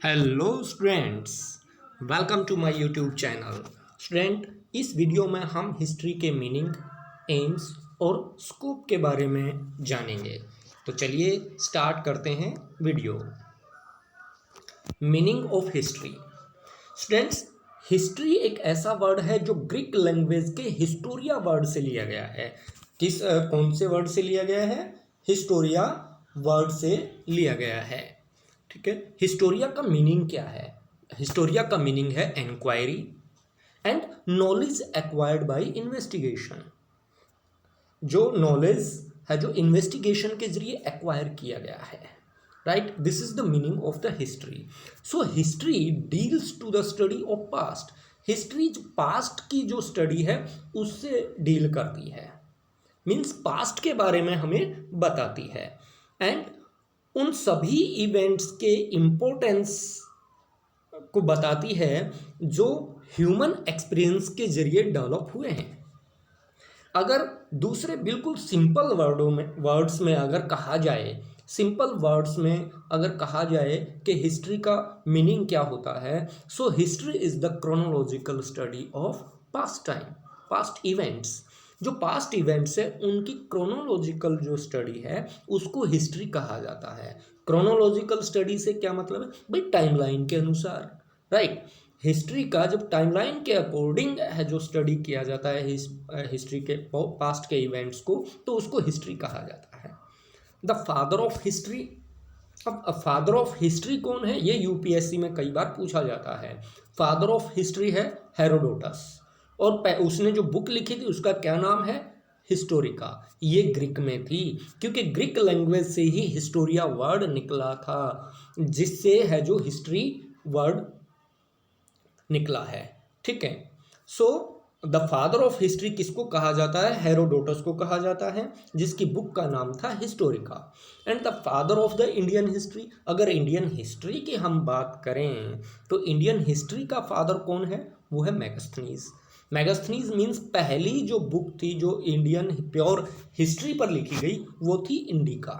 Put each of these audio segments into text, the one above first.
Hello students, welcome to my YouTube channel. Student, इस video में हम हिस्ट्री के मीनिंग, एम्स और स्कोप के बारे में जानेंगे। तो चलिए स्टार्ट करते हैं video. Meaning of history. Students, history एक ऐसा वर्ड है जो ग्रीक लैंग्वेज के हिस्टोरिया वर्ड से लिया गया है। कौन से वर्ड से लिया गया है? हिस्टोरिया वर्ड से लिया गया है। ठीक है। हिस्टोरिया का मीनिंग क्या है? हिस्टोरिया का मीनिंग है inquiry and knowledge acquired by investigation. जो नॉलेज है जो इन्वेस्टिगेशन के जरिए एक्वायर किया गया है। Right, this is the meaning of the history. So history deals to the study of past. History past की जो स्टडी है उससे डील करती है, मीन्स पास्ट के बारे में हमें बताती है एंड उन सभी इवेंट्स के इम्पोर्टेंस को बताती है जो ह्यूमन एक्सपीरियंस के जरिए डेवलप हुए हैं। अगर दूसरे बिल्कुल सिंपल वर्ड्स में अगर कहा जाए, सिंपल वर्ड्स में अगर कहा जाए कि हिस्ट्री का मीनिंग क्या होता है, so history is the chronological study of past time, past events. जो पास्ट इवेंट्स है उनकी क्रोनोलॉजिकल जो स्टडी है उसको हिस्ट्री कहा जाता है। क्रोनोलॉजिकल स्टडी से क्या मतलब है भाई? टाइमलाइन के अनुसार। राइट, हिस्ट्री का जब टाइमलाइन के अकॉर्डिंग है जो स्टडी किया जाता है हिस्ट्री के पास्ट के इवेंट्स को, तो उसको हिस्ट्री कहा जाता है। The father of history. अब फादर ऑफ हिस्ट्री कौन है? ये यूपीएससी में कई बार पूछा जाता है। फादर ऑफ हिस्ट्री है हेरोडोटस, और उसने जो बुक लिखी थी उसका क्या नाम है? हिस्टोरिका। ये ग्रीक में थी क्योंकि ग्रीक लैंग्वेज से ही हिस्टोरिया वर्ड निकला था, जिससे है जो हिस्ट्री वर्ड निकला है। ठीक है। So the father of history किसको कहा जाता है? हेरोडोटस को कहा जाता है, जिसकी बुक का नाम था Historica. And the father of the Indian history. अगर इंडियन हिस्ट्री की हम बात करें तो इंडियन हिस्ट्री का फादर कौन है? वो है मैगस्थनीज। मैगस्थनीज मीन्स पहली जो बुक थी जो इंडियन प्योर हिस्ट्री पर लिखी गई वो थी इंडिका।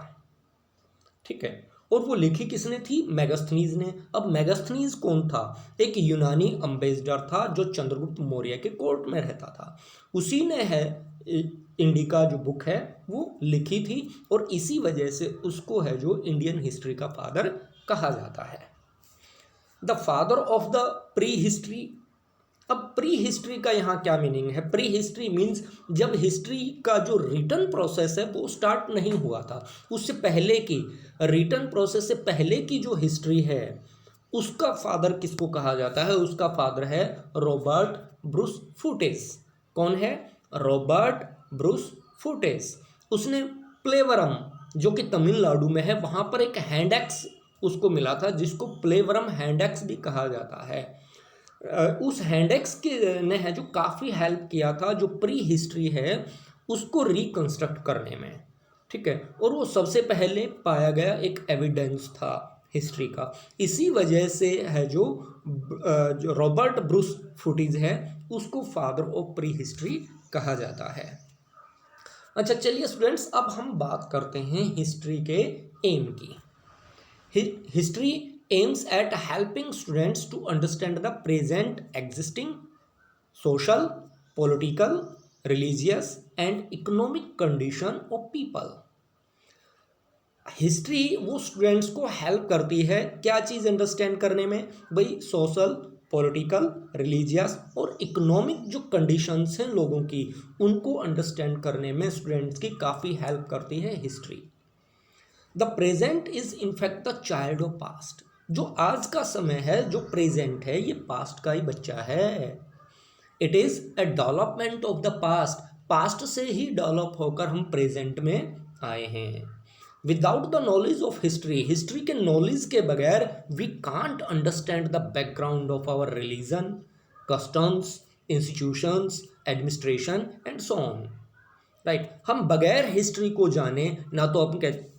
ठीक है। और वो लिखी किसने थी? मैगस्थनीज ने। अब मैगस्थनीज कौन था? एक यूनानी अम्बेसडर था जो चंद्रगुप्त मौर्य के कोर्ट में रहता था। उसी ने है इंडिका जो बुक है वो लिखी थी, और इसी वजह से उसको है जो इंडियन हिस्ट्री का फादर कहा जाता है। The father of the pre history. अब प्री हिस्ट्री का यहाँ क्या मीनिंग है? प्री हिस्ट्री मीन्स जब हिस्ट्री का जो रिटन प्रोसेस है वो स्टार्ट नहीं हुआ था, उससे पहले की, रिटन प्रोसेस से पहले की जो हिस्ट्री है उसका फादर किसको कहा जाता है? उसका फादर है रॉबर्ट ब्रूस फुटेस। कौन है? Robert Bruce Foote. उसने प्लेवरम, जो कि तमिलनाडु में है, वहाँ पर एक हैंड एक्स उसको मिला था जिसको प्लेवरम हैंड एक्स भी कहा जाता है। उस हैंडेक्स के ने है जो काफ़ी हेल्प किया था जो प्री हिस्ट्री है उसको रिकंस्ट्रक्ट करने में। ठीक है। और वो सबसे पहले पाया गया एक एविडेंस था हिस्ट्री का। इसी वजह से है जो रॉबर्ट ब्रूस फुटीज है उसको फादर ऑफ प्री हिस्ट्री कहा जाता है। अच्छा चलिए स्टूडेंट्स, अब हम बात करते हैं हिस्ट्री के एम की। History aims at helping students to understand the present existing social, political, religious and economic condition of people। History वो स्टूडेंट्स को हेल्प करती है क्या चीज़ अंडरस्टैंड करने में? भाई सोशल, पॉलिटिकल, रिलीजियस और इकोनॉमिक जो कंडीशंस हैं लोगों की, उनको अंडरस्टैंड करने में स्टूडेंट्स की काफ़ी हेल्प करती है history. The present is in fact the child of past. जो आज का समय है, जो प्रेजेंट है, ये पास्ट का ही बच्चा है। It is a development of the past. Past से ही डेवलप होकर हम प्रेजेंट में आए हैं। Without the knowledge of history, history के नॉलेज के बगैर we can't understand the background of our religion, customs, institutions, administration and so on. Right, हम बगैर हिस्ट्री को जाने ना तो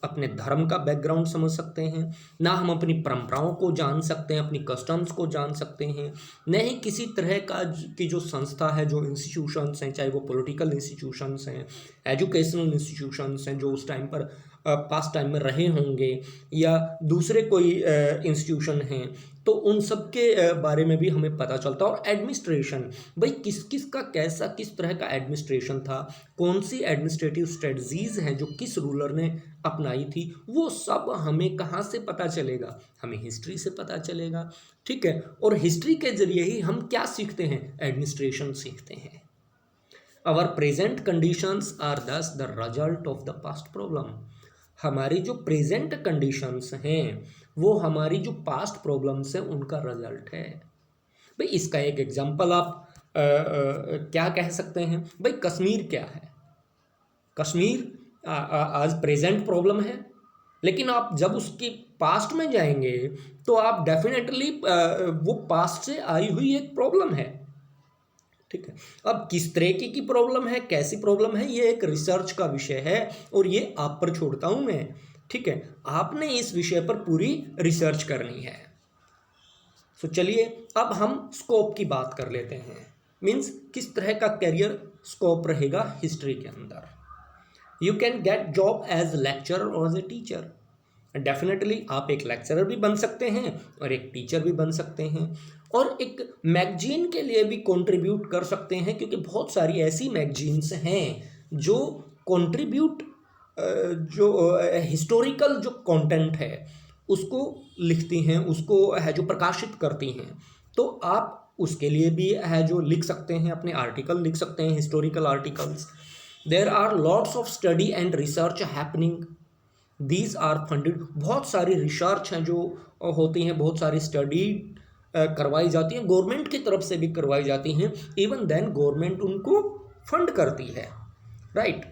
अपने धर्म का बैकग्राउंड समझ सकते हैं, ना हम अपनी परंपराओं को जान सकते हैं, अपनी कस्टम्स को जान सकते हैं, न ही किसी तरह का की जो संस्था है, जो इंस्टीट्यूशंस हैं, चाहे वो पॉलिटिकल इंस्टीट्यूशंस हैं, एजुकेशनल इंस्टीट्यूशंस हैं, जो उस टाइम पर पास्ट टाइम में रहे होंगे या दूसरे कोई इंस्टीट्यूशन हैं, तो उन सब के बारे में भी हमें पता चलता है। और एडमिनिस्ट्रेशन, भाई किस किस का कैसा किस तरह का एडमिनिस्ट्रेशन था, कौन सी एडमिनिस्ट्रेटिव स्ट्रेटजीज हैं जो किस रूलर ने अपनाई थी, वो सब हमें कहाँ से पता चलेगा, हमें हिस्ट्री से पता चलेगा। ठीक है, और हिस्ट्री के जरिए ही हम क्या सीखते हैं, एडमिनिस्ट्रेशन सीखते हैं। आवर प्रेजेंट कंडीशंस आर दस the result of the past problem. हमारी जो प्रेजेंट कंडीशंस हैं वो हमारी जो पास्ट प्रॉब्लम्स हैं उनका रिजल्ट है। भाई इसका एक एग्जांपल आप क्या कह सकते हैं, भाई कश्मीर क्या है, कश्मीर आज प्रेजेंट प्रॉब्लम है, लेकिन आप जब उसकी पास्ट में जाएंगे तो आप डेफिनेटली वो पास्ट से आई हुई एक प्रॉब्लम है। ठीक है, अब किस तरह की प्रॉब्लम है, कैसी प्रॉब्लम है, ये एक रिसर्च का विषय है और ये आप पर छोड़ता हूं मैं। ठीक है, आपने इस विषय पर पूरी रिसर्च करनी है। तो चलिए अब हम स्कोप की बात कर लेते हैं, मीन्स किस तरह का करियर स्कोप रहेगा हिस्ट्री के अंदर। You can get job as lecturer और एज ए टीचर। डेफिनेटली आप एक लेक्चरर भी बन सकते हैं और एक टीचर भी बन सकते हैं, और एक मैगजीन के लिए भी कंट्रीब्यूट कर सकते हैं, क्योंकि बहुत सारी ऐसी मैगजीन्स हैं जो कंट्रीब्यूट जो हिस्टोरिकल जो कंटेंट है उसको लिखती हैं, उसको है जो प्रकाशित करती हैं। तो आप उसके लिए भी है जो लिख सकते हैं, अपने आर्टिकल लिख सकते हैं, historical articles. There are lots of study and research happening, these are funded. बहुत सारी रिसर्च हैं जो होती हैं, बहुत सारी स्टडी करवाई जाती हैं, गवर्नमेंट की तरफ से भी करवाई जाती हैं, इवन देन गवर्नमेंट उनको फंड करती है, right.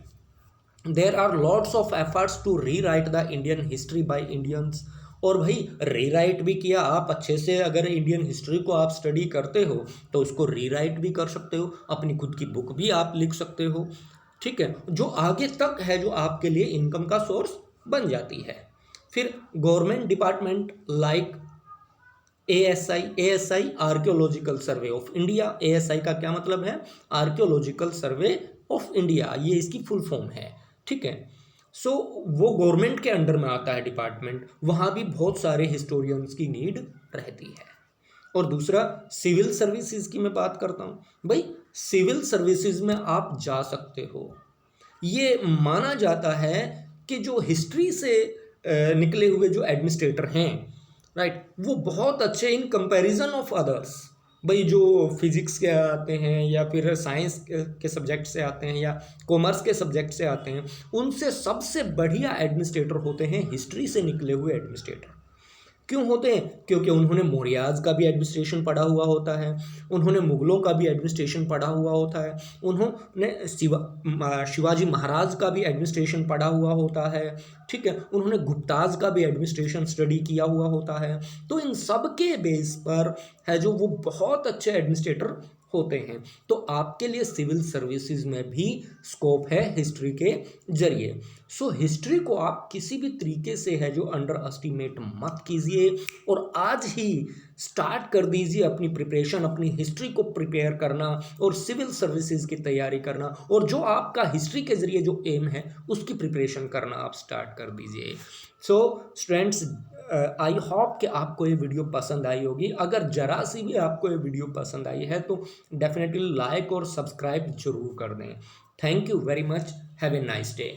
There are lots of efforts to rewrite the Indian history by Indians. और भाई री राइट भी किया, आप अच्छे से अगर इंडियन हिस्ट्री को आप स्टडी करते हो तो उसको री राइट भी कर सकते हो, अपनी खुद की बुक भी आप लिख सकते हो। ठीक है, जो आगे तक है जो आपके लिए इनकम का सोर्स बन जाती है। फिर government department like ASI archaeological survey of India. ASI का क्या मतलब है, आर्कियोलॉजिकल सर्वे ऑफ इंडिया, ये इसकी फुल फॉर्म है। ठीक है, सो वो गवर्नमेंट के अंडर में आता है डिपार्टमेंट, वहाँ भी बहुत सारे हिस्टोरियंस की नीड रहती है। और दूसरा सिविल सर्विसेज की मैं बात करता हूँ, भाई सिविल सर्विसेज में आप जा सकते हो। ये माना जाता है कि जो हिस्ट्री से निकले हुए जो एडमिनिस्ट्रेटर हैं, राइट, वो बहुत अच्छे इन कंपैरिजन ऑफ अदर्स। भाई जो फिजिक्स के आते हैं या फिर साइंस के सब्जेक्ट से आते हैं या कॉमर्स के सब्जेक्ट से आते हैं, उनसे सबसे बढ़िया एडमिनिस्ट्रेटर होते हैं हिस्ट्री से निकले हुए एडमिनिस्ट्रेटर। क्यों होते हैं, क्योंकि उन्होंने मौर्याज का भी एडमिनिस्ट्रेशन पढ़ा हुआ होता है, उन्होंने मुगलों का भी एडमिनिस्ट्रेशन पढ़ा हुआ होता है, उन्होंने शिवाजी महाराज का भी एडमिनिस्ट्रेशन पढ़ा हुआ होता है। ठीक है, उन्होंने गुप्ताज का भी एडमिनिस्ट्रेशन स्टडी किया हुआ होता है। तो इन सब के बेस पर है जो वो बहुत अच्छे एडमिनिस्ट्रेटर होते हैं। तो आपके लिए सिविल सर्विसेज में भी स्कोप है हिस्ट्री के जरिए। सो हिस्ट्री को आप किसी भी तरीके से है जो अंडर एस्टिमेट मत कीजिए, और आज ही स्टार्ट कर दीजिए अपनी प्रिपरेशन, अपनी हिस्ट्री को प्रिपेयर करना और सिविल सर्विसेज की तैयारी करना, और जो आपका हिस्ट्री के जरिए जो एम है उसकी प्रिपरेशन करना आप स्टार्ट कर दीजिए। सो स्टूडेंट्स, आई होप कि आपको ये वीडियो पसंद आई होगी। अगर जरा सी भी आपको ये वीडियो पसंद आई है तो डेफिनेटली लाइक और सब्सक्राइब जरूर कर दें। Thank you very much, have a nice day.